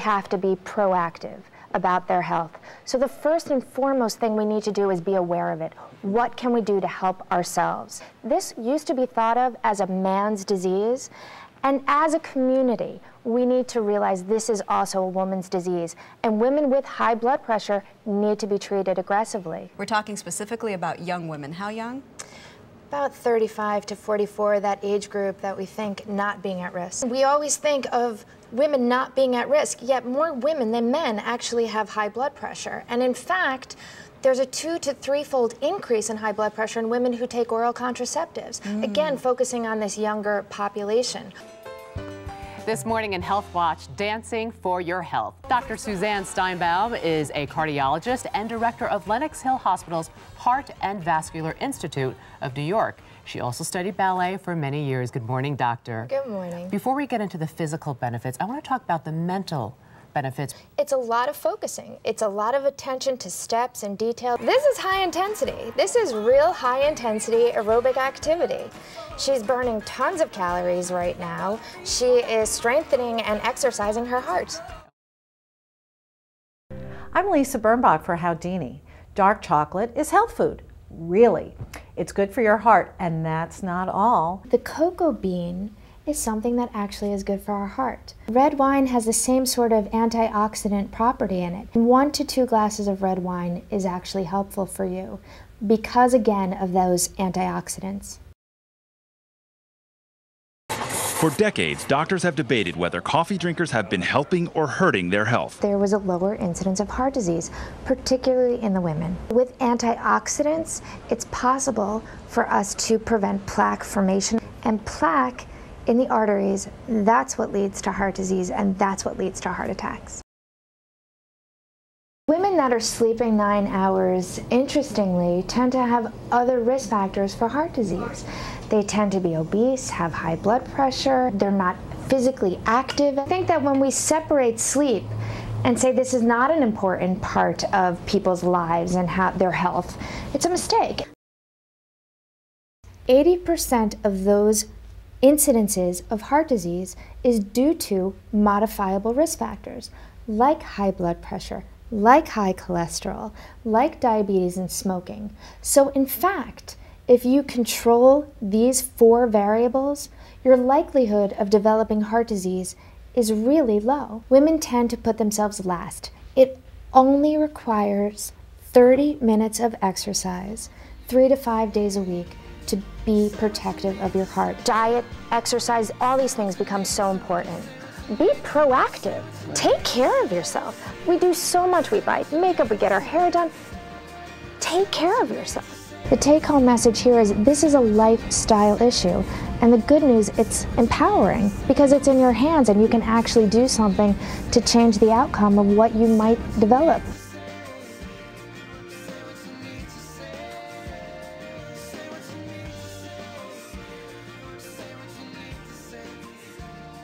have to be proactive about their health. So the first and foremost thing we need to do is be aware of it. What can we do to help ourselves? This used to be thought of as a man's disease, and as a community, we need to realize this is also a woman's disease, and women with high blood pressure need to be treated aggressively. We're talking specifically about young women. How young? About 35 to 44, that age group that we think not being at risk. We always think of women not being at risk, yet more women than men actually have high blood pressure. And in fact, there's a 2- to 3-fold increase in high blood pressure in women who take oral contraceptives. Again, focusing on this younger population. This morning in Health Watch, Dancing for Your Health. Dr. Suzanne Steinbaum is a cardiologist and director of Lenox Hill Hospital's Heart and Vascular Institute of New York. She also studied ballet for many years. Good morning, doctor. Good morning. Before we get into the physical benefits, I want to talk about the mental benefits. It's a lot of focusing. It's a lot of attention to steps and detail. This is high intensity. This is real high intensity aerobic activity. She's burning tons of calories right now. She is strengthening and exercising her heart. I'm Lisa Birnbach for Howdini. Dark chocolate is health food. Really. It's good for your heart, and that's not all. The cocoa bean is something that actually is good for our heart. Red wine has the same sort of antioxidant property in it. 1 to 2 glasses of red wine is actually helpful for you because, again, of those antioxidants. For decades, doctors have debated whether coffee drinkers have been helping or hurting their health. There was a lower incidence of heart disease, particularly in the women. With antioxidants, it's possible for us to prevent plaque formation, and plaque in the arteries, that's what leads to heart disease, and that's what leads to heart attacks. Women that are sleeping 9 hours, interestingly, tend to have other risk factors for heart disease. They tend to be obese, have high blood pressure, they're not physically active. I think that when we separate sleep and say this is not an important part of people's lives and their health, it's a mistake. 80% of those incidences of heart disease is due to modifiable risk factors like high blood pressure, like high cholesterol, like diabetes and smoking. So in fact, if you control these 4 variables, your likelihood of developing heart disease is really low. Women tend to put themselves last. It only requires 30 minutes of exercise, 3 to 5 days a week, to be protective of your heart. Diet, exercise, all these things become so important. Be proactive. Take care of yourself. We do so much. We buy makeup, we get our hair done. Take care of yourself. The take-home message here is this is a lifestyle issue. And the good news, it's empowering because it's in your hands and you can actually do something to change the outcome of what you might develop.